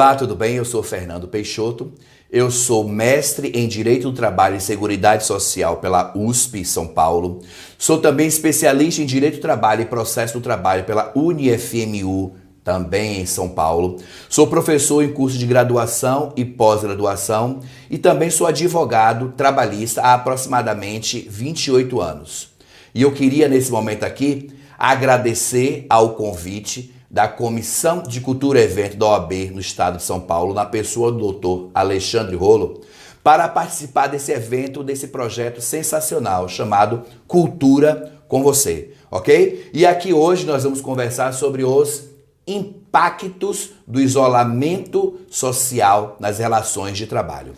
Olá, tudo bem? Eu sou Fernando Peixoto, eu sou mestre em Direito do Trabalho e Seguridade Social pela USP São Paulo, sou também especialista em Direito do Trabalho e Processo do Trabalho pela UniFMU, também em São Paulo, sou professor em curso de graduação e pós-graduação e também sou advogado trabalhista há aproximadamente 28 anos. E eu queria nesse momento aqui agradecer ao convite da Comissão de Cultura e Evento da OAB no estado de São Paulo, na pessoa do Dr. Alexandre Rolo, para participar desse evento, desse projeto sensacional chamado Cultura com Você, ok? E aqui hoje nós vamos conversar sobre os impactos do isolamento social nas relações de trabalho.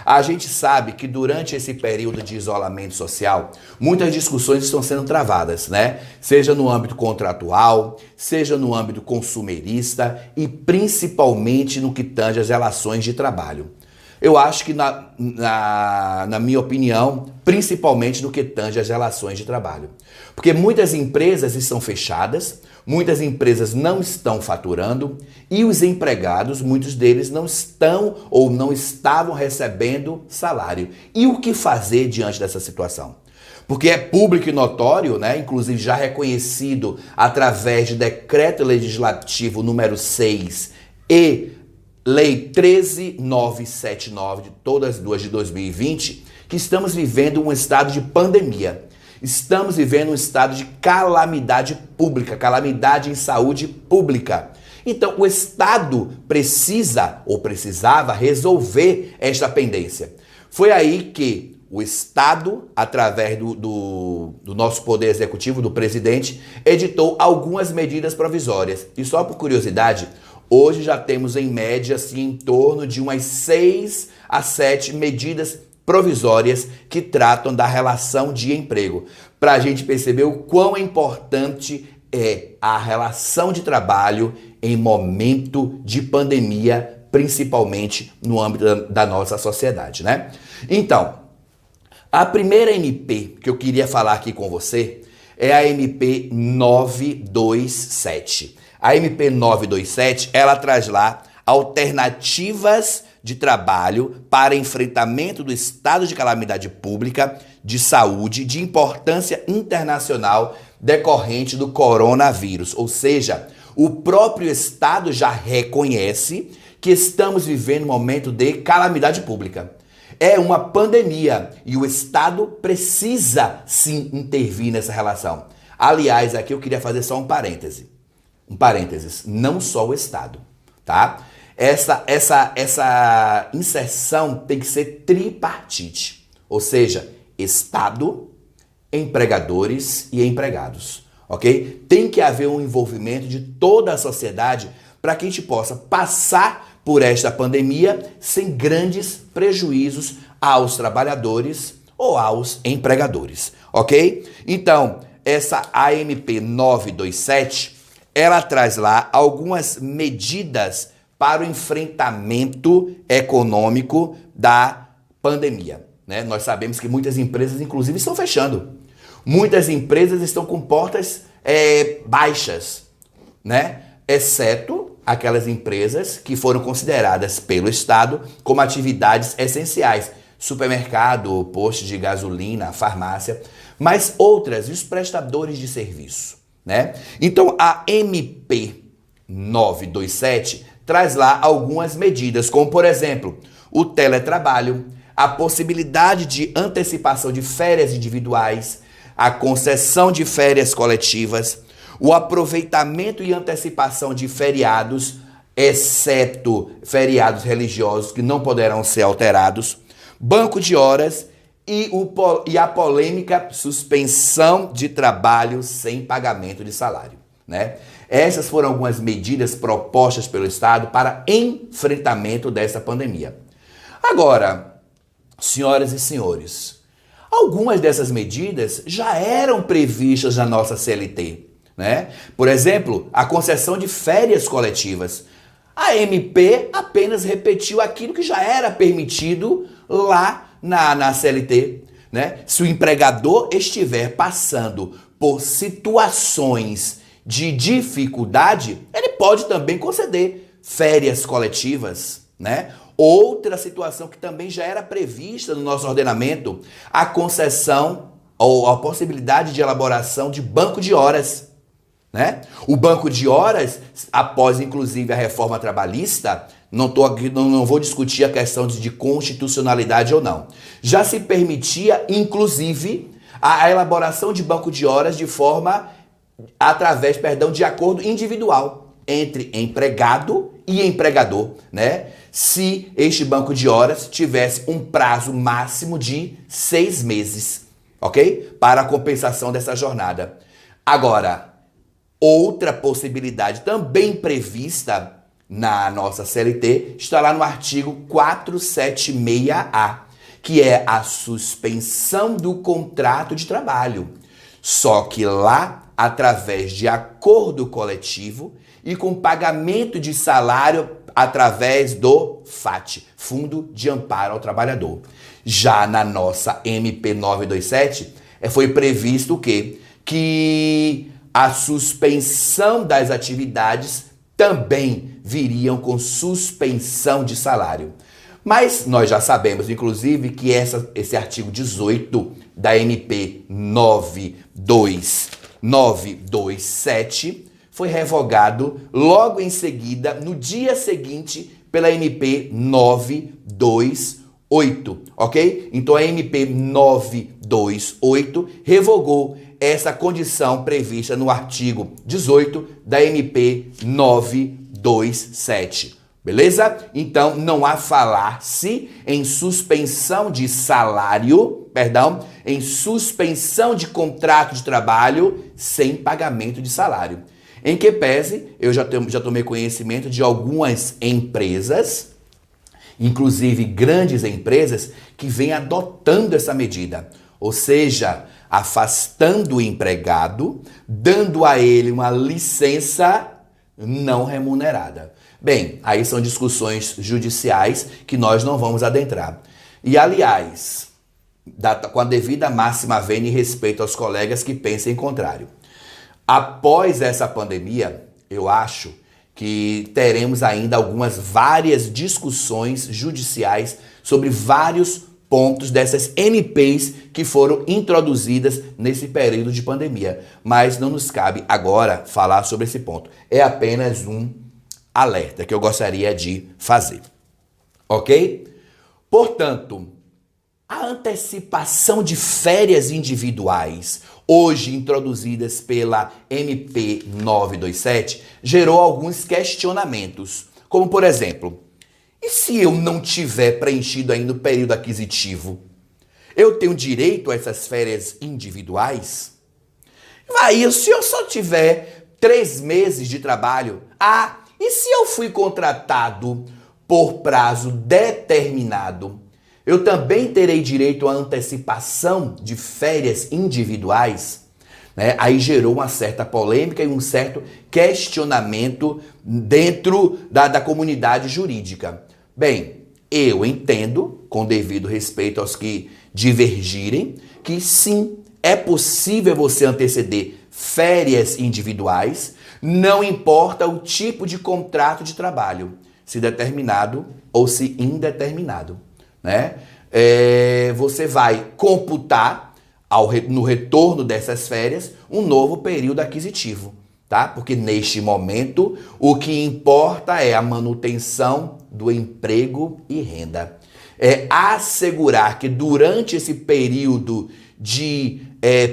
A gente sabe que durante esse período de isolamento social, muitas discussões estão sendo travadas, né? Seja no âmbito contratual, seja no âmbito consumerista e principalmente no que tange as relações de trabalho. Eu acho que, na minha opinião, principalmente no que tange as relações de trabalho. Porque muitas empresas estão fechadas, muitas empresas não estão faturando e os empregados, muitos deles não estão ou não estavam recebendo salário. E o que fazer diante dessa situação? Porque é público e notório, né? Inclusive já reconhecido através de decreto legislativo número 6 e Lei 13.979, de todas as duas de 2020, que estamos vivendo um estado de pandemia. Estamos vivendo um estado de calamidade pública, calamidade em saúde pública. Então, o Estado precisa ou precisava resolver esta pendência. Foi aí que o Estado, através do nosso Poder Executivo, do presidente, editou algumas medidas provisórias. E só por curiosidade, hoje já temos em média assim, em torno de umas 6 a 7 medidas provisórias que tratam da relação de emprego, para a gente perceber o quão importante é a relação de trabalho em momento de pandemia, principalmente no âmbito da nossa sociedade, né? Então, a primeira MP que eu queria falar aqui com você é a MP 927. A MP 927, ela traz lá alternativas de trabalho para enfrentamento do estado de calamidade pública, de saúde, de importância internacional decorrente do coronavírus. Ou seja, o próprio Estado já reconhece que estamos vivendo um momento de calamidade pública. É uma pandemia e o Estado precisa sim intervir nessa relação. Aliás, aqui eu queria fazer só um parêntese. Não só o Estado, tá? Essa inserção tem que ser tripartite, ou seja, Estado, empregadores e empregados, ok? Tem que haver um envolvimento de toda a sociedade para que a gente possa passar por esta pandemia sem grandes prejuízos aos trabalhadores ou aos empregadores, ok? Então, essa AMP 927, ela traz lá algumas medidas para o enfrentamento econômico da pandemia, né? Nós sabemos que muitas empresas, inclusive, estão fechando. Muitas empresas estão com portas baixas, né? Exceto aquelas empresas que foram consideradas pelo Estado como atividades essenciais. Supermercado, posto de gasolina, farmácia, mas outras, e os prestadores de serviço, né? Então, a MP 927 traz lá algumas medidas, como, por exemplo, o teletrabalho, a possibilidade de antecipação de férias individuais, a concessão de férias coletivas, o aproveitamento e antecipação de feriados, exceto feriados religiosos que não poderão ser alterados, banco de horas e a polêmica suspensão de trabalho sem pagamento de salário, né? Essas foram algumas medidas propostas pelo Estado para enfrentamento dessa pandemia. Agora, senhoras e senhores, algumas dessas medidas já eram previstas na nossa CLT, né? Por exemplo, a concessão de férias coletivas. A MP apenas repetiu aquilo que já era permitido lá na CLT, né? Se o empregador estiver passando por situações de dificuldade, ele pode também conceder férias coletivas, né? Outra situação que também já era prevista no nosso ordenamento, a concessão ou a possibilidade de elaboração de banco de horas, né? O banco de horas, após inclusive a reforma trabalhista, não vou discutir a questão de constitucionalidade ou não. Já se permitia, inclusive, a elaboração de banco de horas de acordo individual entre empregado e empregador, né? Se este banco de horas tivesse um prazo máximo de 6 meses, ok? Para a compensação dessa jornada. Agora, outra possibilidade também prevista na nossa CLT está lá no artigo 476A, que é a suspensão do contrato de trabalho. Só que lá, através de acordo coletivo e com pagamento de salário através do FAT, Fundo de Amparo ao Trabalhador. Já na nossa MP 927, foi previsto o quê? Que a suspensão das atividades também viriam com suspensão de salário. Mas nós já sabemos, inclusive, que esse artigo 18 da MP 927 foi revogado logo em seguida, no dia seguinte, pela MP 928, ok? Então a MP 928 revogou essa condição prevista no artigo 18 da MP 927. Beleza? Então, não há falar-se em suspensão de salário, em suspensão de contrato de trabalho sem pagamento de salário. Em que pese, eu já tomei conhecimento de algumas empresas, inclusive grandes empresas, que vêm adotando essa medida. Ou seja, afastando o empregado, dando a ele uma licença não remunerada. Bem, aí são discussões judiciais que nós não vamos adentrar. E, aliás, com a devida máxima vênia e respeito aos colegas que pensem em contrário. Após essa pandemia, eu acho que teremos ainda várias discussões judiciais sobre vários pontos dessas MPs que foram introduzidas nesse período de pandemia. Mas não nos cabe agora falar sobre esse ponto. É apenas um alerta que eu gostaria de fazer. Ok? Portanto, a antecipação de férias individuais, hoje introduzidas pela MP 927, gerou alguns questionamentos. Como, por exemplo, e se eu não tiver preenchido ainda o período aquisitivo? Eu tenho direito a essas férias individuais? Aí, se eu só tiver 3 meses de trabalho? E se eu fui contratado por prazo determinado? Eu também terei direito à antecipação de férias individuais? Né? Aí gerou uma certa polêmica e um certo questionamento dentro da comunidade jurídica. Bem, eu entendo, com devido respeito aos que divergirem, que sim, é possível você anteceder férias individuais, não importa o tipo de contrato de trabalho, se determinado ou se indeterminado, né? Você vai computar, no retorno dessas férias, um novo período aquisitivo, tá? Porque neste momento, o que importa é a manutenção do emprego e renda. É assegurar que durante esse período de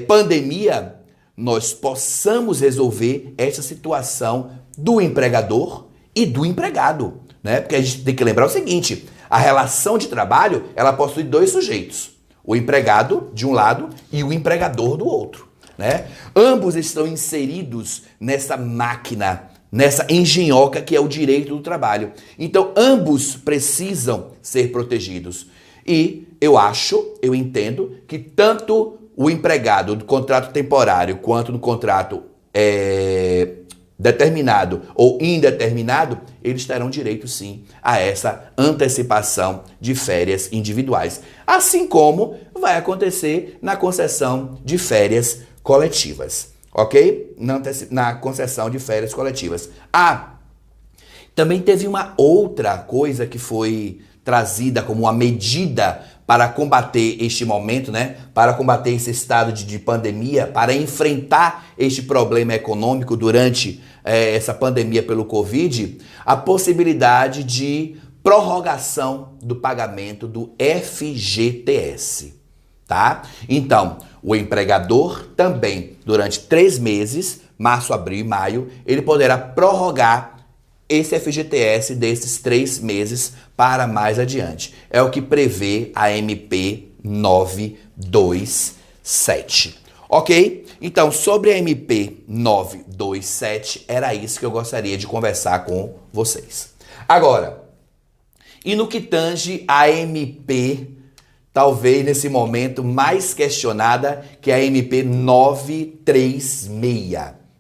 pandemia, nós possamos resolver essa situação do empregador e do empregado, né? Porque a gente tem que lembrar o seguinte, a relação de trabalho, ela possui 2 sujeitos, o empregado de um lado e o empregador do outro, né? Ambos estão inseridos nessa máquina, nessa engenhoca que é o direito do trabalho. Então, ambos precisam ser protegidos. E eu entendo que tanto o empregado do contrato temporário quanto no contrato determinado ou indeterminado, eles terão direito sim a essa antecipação de férias individuais. Assim como vai acontecer na concessão de férias coletivas, ok? Na concessão de férias coletivas. Também teve uma outra coisa que foi trazida como uma medida para combater este momento, né? Para combater esse estado de pandemia, para enfrentar este problema econômico durante essa pandemia pelo Covid, a possibilidade de prorrogação do pagamento do FGTS, tá? Então, o empregador também, durante 3 meses, março, abril e maio, ele poderá prorrogar esse FGTS desses 3 meses para mais adiante. É o que prevê a MP 927. Ok? Então, sobre a MP 927, era isso que eu gostaria de conversar com vocês. Agora, e no que tange a MP, talvez nesse momento mais questionada, que é a MP 936.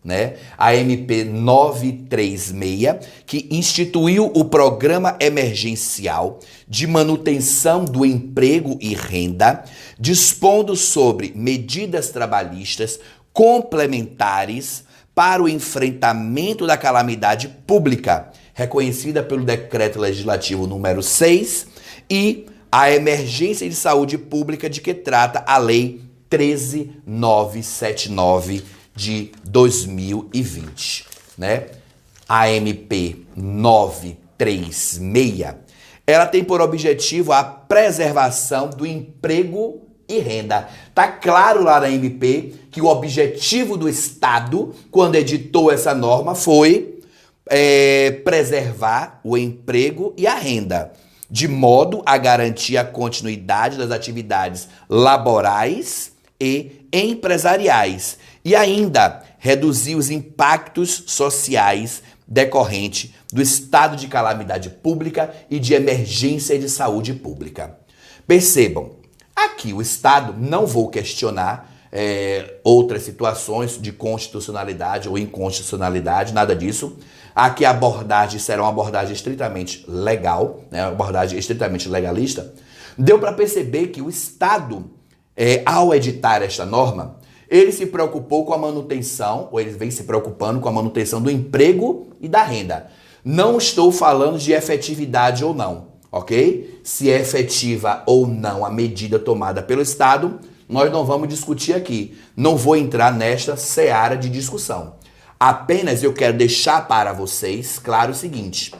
Né? A MP 936, que instituiu o Programa Emergencial de Manutenção do Emprego e Renda, dispondo sobre medidas trabalhistas complementares para o enfrentamento da calamidade pública, reconhecida pelo Decreto Legislativo número 6, e a emergência de saúde pública de que trata a Lei 13.979 de 2020, né? A MP 936, ela tem por objetivo a preservação do emprego e renda. Tá claro lá na MP que o objetivo do Estado, quando editou essa norma, foi preservar o emprego e a renda, de modo a garantir a continuidade das atividades laborais e empresariais, e ainda reduzir os impactos sociais decorrentes do estado de calamidade pública e de emergência de saúde pública. Percebam, aqui o Estado, não vou questionar outras situações de constitucionalidade ou inconstitucionalidade, nada disso. Aqui a abordagem será uma abordagem estritamente legal, né, uma abordagem estritamente legalista. Deu para perceber que o Estado, ao editar esta norma, ele se preocupou com a manutenção, ou ele vem se preocupando com a manutenção do emprego e da renda. Não estou falando de efetividade ou não, ok? Se é efetiva ou não a medida tomada pelo Estado, nós não vamos discutir aqui. Não vou entrar nesta seara de discussão. Apenas eu quero deixar para vocês claro o seguinte: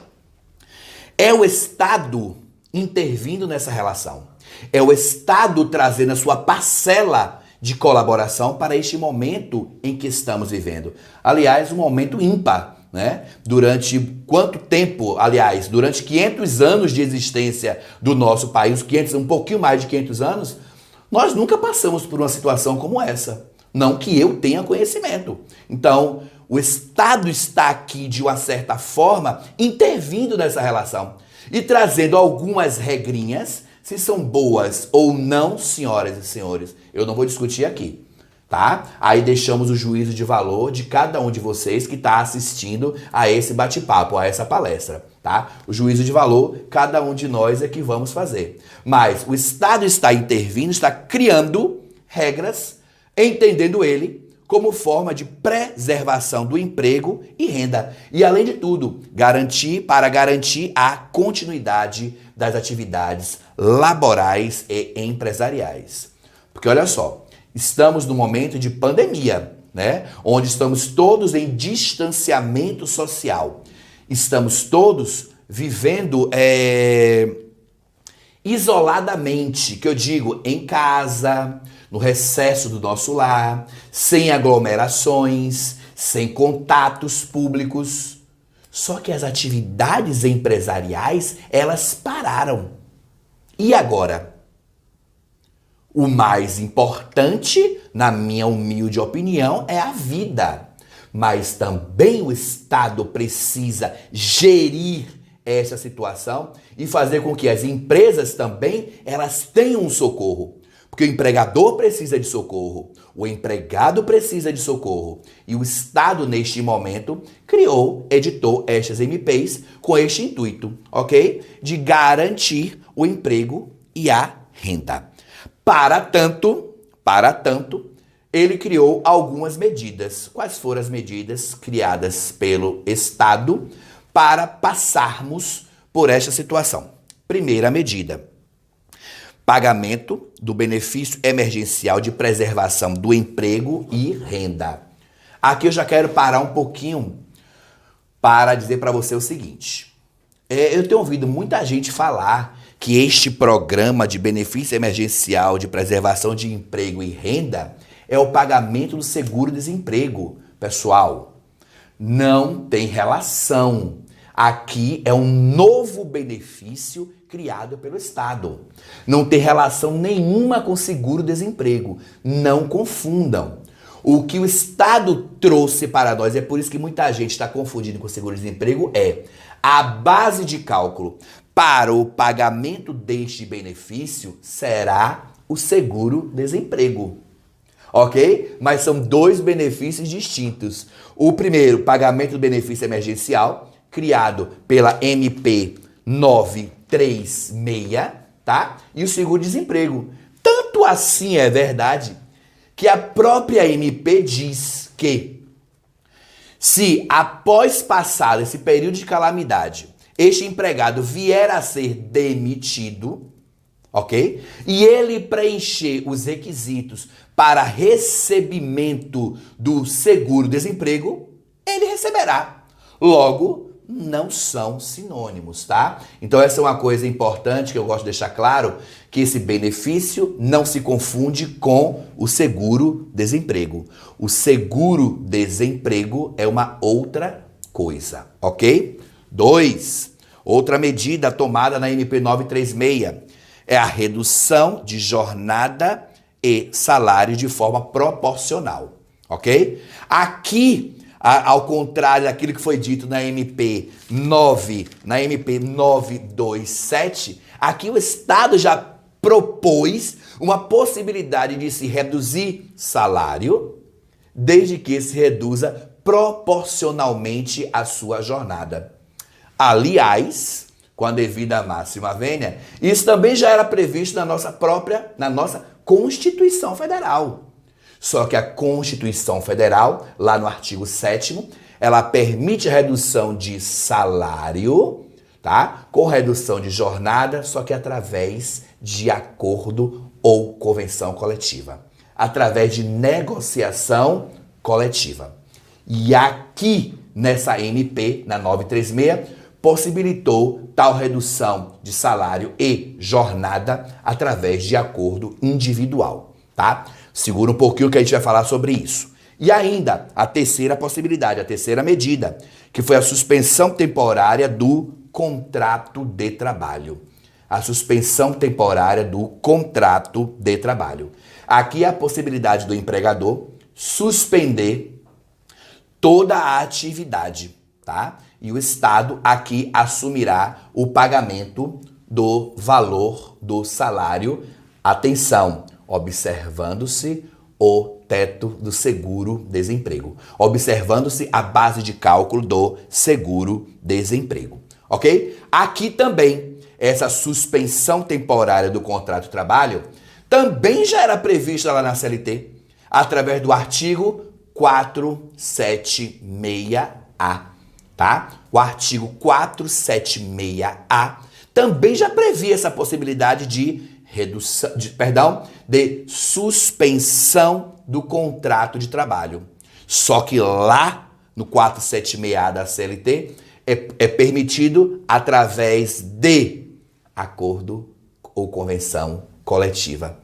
é o Estado intervindo nessa relação. É o Estado trazendo a sua parcela de colaboração para este momento em que estamos vivendo. Aliás, um momento ímpar, né? Durante quanto tempo? Aliás, durante 500 anos de existência do nosso país, um pouquinho mais de 500 anos, nós nunca passamos por uma situação como essa. Não que eu tenha conhecimento. Então, o Estado está aqui, de uma certa forma, intervindo nessa relação e trazendo algumas regrinhas. Se são boas ou não, senhoras e senhores, eu não vou discutir aqui, tá? Aí deixamos o juízo de valor de cada um de vocês que está assistindo a esse bate-papo, a essa palestra, tá? O juízo de valor, cada um de nós é que vamos fazer. Mas o Estado está intervindo, está criando regras, entendendo ele como forma de preservação do emprego e renda. E, além de tudo, garantir a continuidade das atividades laborais e empresariais. Porque, olha só, estamos no momento de pandemia, né? Onde estamos todos em distanciamento social. Estamos todos vivendo isoladamente, que eu digo, em casa, no recesso do nosso lar, sem aglomerações, sem contatos públicos. Só que as atividades empresariais, elas pararam. E agora? O mais importante, na minha humilde opinião, é a vida. Mas também o Estado precisa gerir essa situação e fazer com que as empresas também elas tenham um socorro. Porque o empregador precisa de socorro, o empregado precisa de socorro. E o Estado, neste momento, editou estas MPs com este intuito, ok? De garantir o emprego e a renda. Para tanto, ele criou algumas medidas. Quais foram as medidas criadas pelo Estado para passarmos por esta situação. Primeira medida: pagamento do benefício emergencial de preservação do emprego e renda. Aqui eu já quero parar um pouquinho para dizer para você o seguinte. Eu tenho ouvido muita gente falar que este programa de benefício emergencial de preservação de emprego e renda é o pagamento do seguro-desemprego. Pessoal, não tem relação. Aqui é um novo benefício criado pelo Estado. Não tem relação nenhuma com seguro-desemprego. Não confundam. O que o Estado trouxe para nós, é por isso que muita gente está confundindo com seguro-desemprego, é a base de cálculo para o pagamento deste benefício será o seguro-desemprego. Ok? Mas são dois benefícios distintos. O primeiro, pagamento do benefício emergencial, criado pela MP 936, tá? E o seguro-desemprego. Tanto assim é verdade que a própria MP diz que se após passar esse período de calamidade, este empregado vier a ser demitido, ok? E ele preencher os requisitos para recebimento do seguro-desemprego, ele receberá. Logo, não são sinônimos, tá? Então essa é uma coisa importante que eu gosto de deixar claro, que esse benefício não se confunde com o seguro-desemprego. O seguro-desemprego é uma outra coisa, ok? 2. Outra medida tomada na MP 936 é a redução de jornada e salário de forma proporcional, ok? Aqui, ao contrário daquilo que foi dito na MP 927, aqui o Estado já propôs uma possibilidade de se reduzir salário, desde que se reduza proporcionalmente a sua jornada. Aliás, com a devida máxima vênia, isso também já era previsto na nossa Constituição Federal. Só que a Constituição Federal, lá no artigo 7º, ela permite a redução de salário, tá? Com redução de jornada, só que através de acordo ou convenção coletiva. Através de negociação coletiva. E aqui, nessa MP, na 936, possibilitou tal redução de salário e jornada através de acordo individual, tá? Segura um pouquinho que a gente vai falar sobre isso. E ainda, a terceira possibilidade, a terceira medida, que foi a suspensão temporária do contrato de trabalho. A suspensão temporária do contrato de trabalho. Aqui é a possibilidade do empregador suspender toda a atividade, tá? E o Estado aqui assumirá o pagamento do valor do salário. Atenção, observando-se o teto do seguro-desemprego. Observando-se a base de cálculo do seguro-desemprego. Ok? Aqui também, essa suspensão temporária do contrato de trabalho também já era prevista lá na CLT, através do artigo 476A. Tá? O artigo 476A também já previa essa possibilidade de suspensão do contrato de trabalho. Só que lá no 476A da CLT é permitido através de acordo ou convenção coletiva,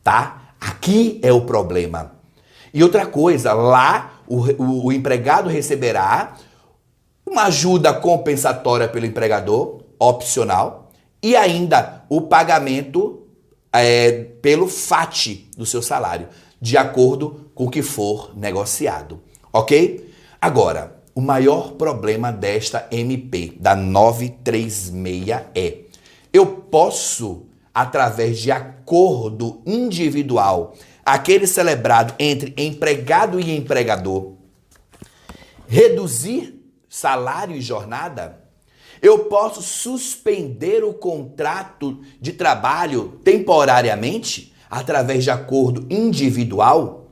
tá? Aqui é o problema. E outra coisa, lá o empregado receberá uma ajuda compensatória pelo empregador, opcional, e ainda o pagamento pelo FAT do seu salário, de acordo com o que for negociado, ok? Agora, o maior problema desta MP, da 936, é: eu posso, através de acordo individual, aquele celebrado entre empregado e empregador, reduzir salário e jornada? Eu posso suspender o contrato de trabalho temporariamente através de acordo individual?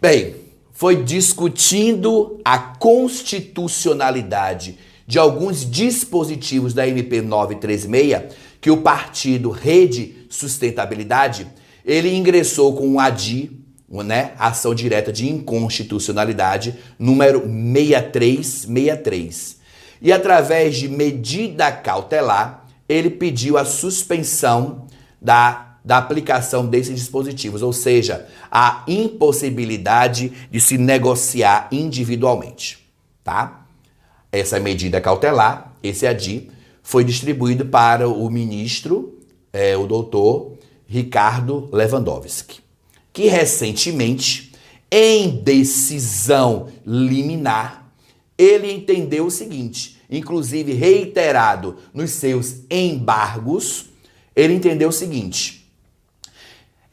Bem, foi discutindo a constitucionalidade de alguns dispositivos da MP 936, que o partido Rede Sustentabilidade, ele ingressou com um ADI, né, ação direta de inconstitucionalidade, número 6363. E através de medida cautelar, ele pediu a suspensão da aplicação desses dispositivos, ou seja, a impossibilidade de se negociar individualmente, tá? Essa medida cautelar, esse ADI, foi distribuído para o ministro, o doutor Ricardo Lewandowski, que recentemente, em decisão liminar, ele entendeu o seguinte, inclusive reiterado nos seus embargos, ele entendeu o seguinte: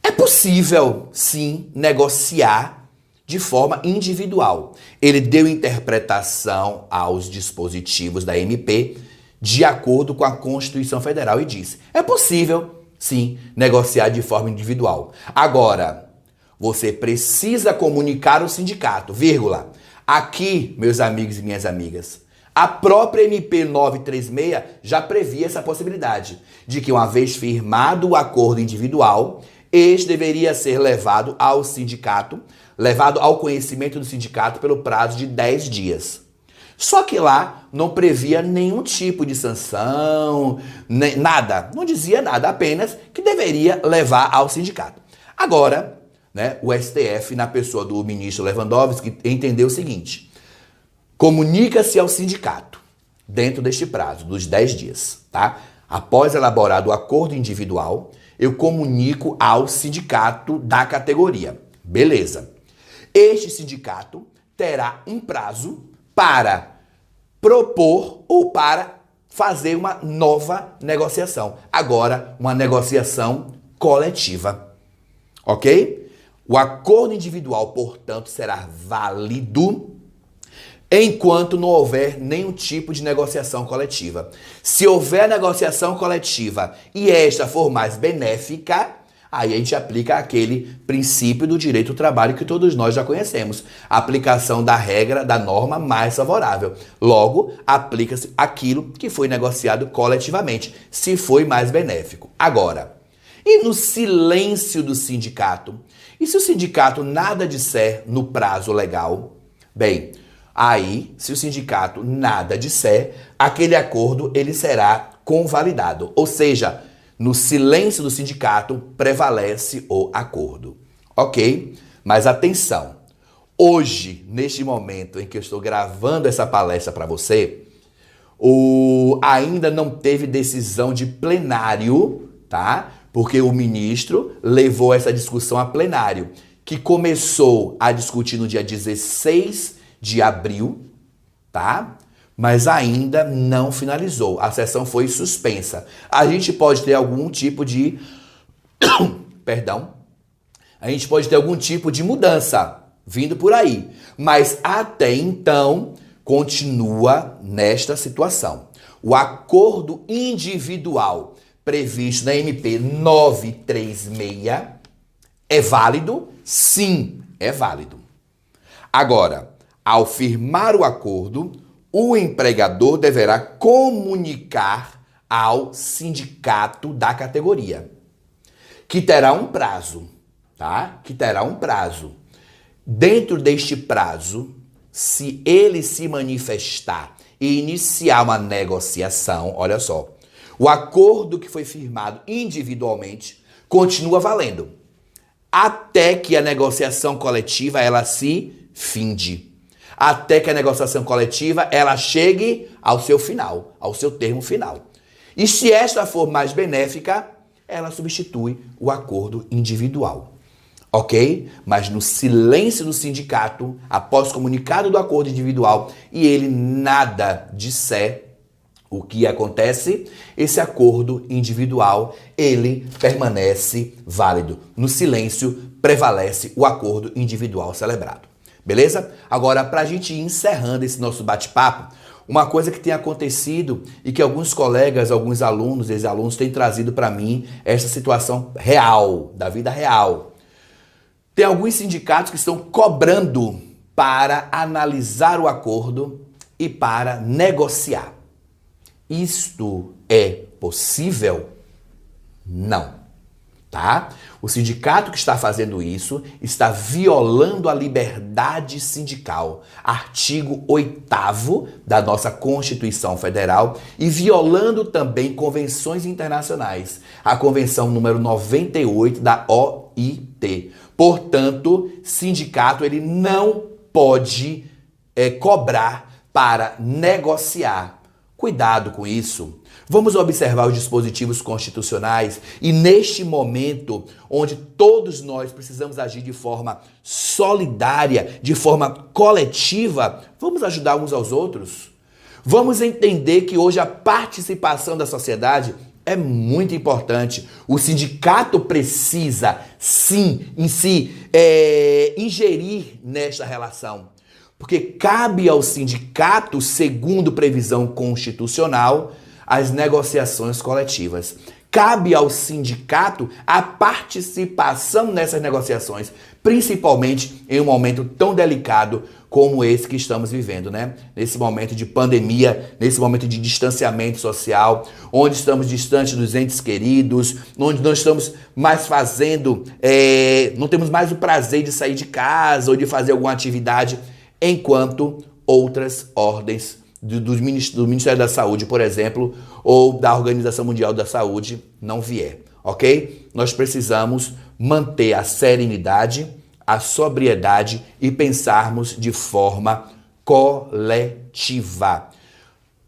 é possível, sim, negociar de forma individual. Ele deu interpretação aos dispositivos da MP de acordo com a Constituição Federal e disse: é possível, sim, negociar de forma individual. Agora, você precisa comunicar ao sindicato, vírgula. Aqui, meus amigos e minhas amigas, a própria MP 936 já previa essa possibilidade de que, uma vez firmado o acordo individual, este deveria ser levado ao sindicato, levado ao conhecimento do sindicato pelo prazo de 10 dias. Só que lá não previa nenhum tipo de sanção, nada, não dizia nada, apenas que deveria levar ao sindicato. Agora, né, o STF, na pessoa do ministro Lewandowski, entendeu o seguinte: comunica-se ao sindicato, dentro deste prazo, dos 10 dias, tá? Após elaborado o acordo individual, eu comunico ao sindicato da categoria. Beleza. Este sindicato terá um prazo para propor ou para fazer uma nova negociação. Agora, uma negociação coletiva. Ok? O acordo individual, portanto, será válido enquanto não houver nenhum tipo de negociação coletiva. Se houver negociação coletiva e esta for mais benéfica, aí a gente aplica aquele princípio do direito do trabalho que todos nós já conhecemos. A aplicação da regra, da norma mais favorável. Logo, aplica-se aquilo que foi negociado coletivamente, se foi mais benéfico. Agora, e no silêncio do sindicato? E se o sindicato nada disser no prazo legal? Bem, aí, se o sindicato nada disser, aquele acordo ele será convalidado. Ou seja, no silêncio do sindicato prevalece o acordo. Ok? Mas atenção, hoje, neste momento em que eu estou gravando essa palestra para você, ainda não teve decisão de plenário, tá? Porque o ministro levou essa discussão a plenário, que começou a discutir no dia 16 de abril, tá? Mas ainda não finalizou. A sessão foi suspensa. A gente pode ter algum tipo de... Perdão. A gente pode ter algum tipo de mudança vindo por aí. Mas até então, continua nesta situação. O acordo individual previsto na MP 936 é válido? Sim, é válido. Agora, ao firmar o acordo, o empregador deverá comunicar ao sindicato da categoria, que terá um prazo, tá? Que terá um prazo. Dentro deste prazo, se ele se manifestar e iniciar uma negociação, olha só, o acordo que foi firmado individualmente continua valendo, até que a negociação coletiva ela se finde. Até que a negociação coletiva ela chegue ao seu final, ao seu termo final. E se esta for mais benéfica, ela substitui o acordo individual. Ok? Mas no silêncio do sindicato, após comunicado do acordo individual, e ele nada disser, o que acontece? Esse acordo individual, ele permanece válido. No silêncio, prevalece o acordo individual celebrado. Beleza? Agora, para a gente ir encerrando esse nosso bate-papo, uma coisa que tem acontecido e que alguns colegas, alguns alunos, ex-alunos têm trazido para mim essa situação real, da vida real. Tem alguns sindicatos que estão cobrando para analisar o acordo e para negociar. Isto é possível? Não. Tá? O sindicato que está fazendo isso está violando a liberdade sindical, artigo 8º da nossa Constituição Federal, e violando também convenções internacionais, a Convenção número 98 da OIT. Portanto, sindicato ele não pode cobrar para negociar. Cuidado com isso. Vamos observar os dispositivos constitucionais e neste momento, onde todos nós precisamos agir de forma solidária, de forma coletiva, vamos ajudar uns aos outros. Vamos entender que hoje a participação da sociedade é muito importante. O sindicato precisa, sim, ingerir nesta relação. Porque cabe ao sindicato, segundo previsão constitucional, as negociações coletivas. Cabe ao sindicato a participação nessas negociações, principalmente em um momento tão delicado como esse que estamos vivendo, né? Nesse momento de pandemia, nesse momento de distanciamento social, onde estamos distantes dos entes queridos, onde não estamos mais não temos mais o prazer de sair de casa ou de fazer alguma atividade, enquanto outras ordens do Ministério da Saúde, por exemplo, ou da Organização Mundial da Saúde não vier, ok? Nós precisamos manter a serenidade, a sobriedade e pensarmos de forma coletiva.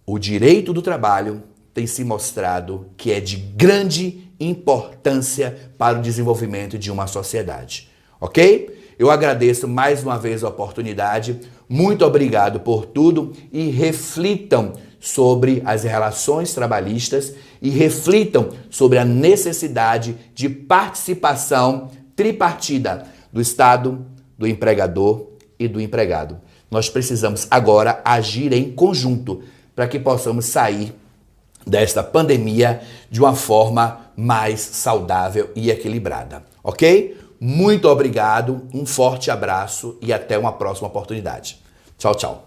O direito do trabalho tem se mostrado que é de grande importância para o desenvolvimento de uma sociedade, ok? Eu agradeço mais uma vez a oportunidade. Muito obrigado por tudo e reflitam sobre as relações trabalhistas e reflitam sobre a necessidade de participação tripartida do Estado, do empregador e do empregado. Nós precisamos agora agir em conjunto para que possamos sair desta pandemia de uma forma mais saudável e equilibrada, ok? Muito obrigado, um forte abraço e até uma próxima oportunidade. Tchau, tchau.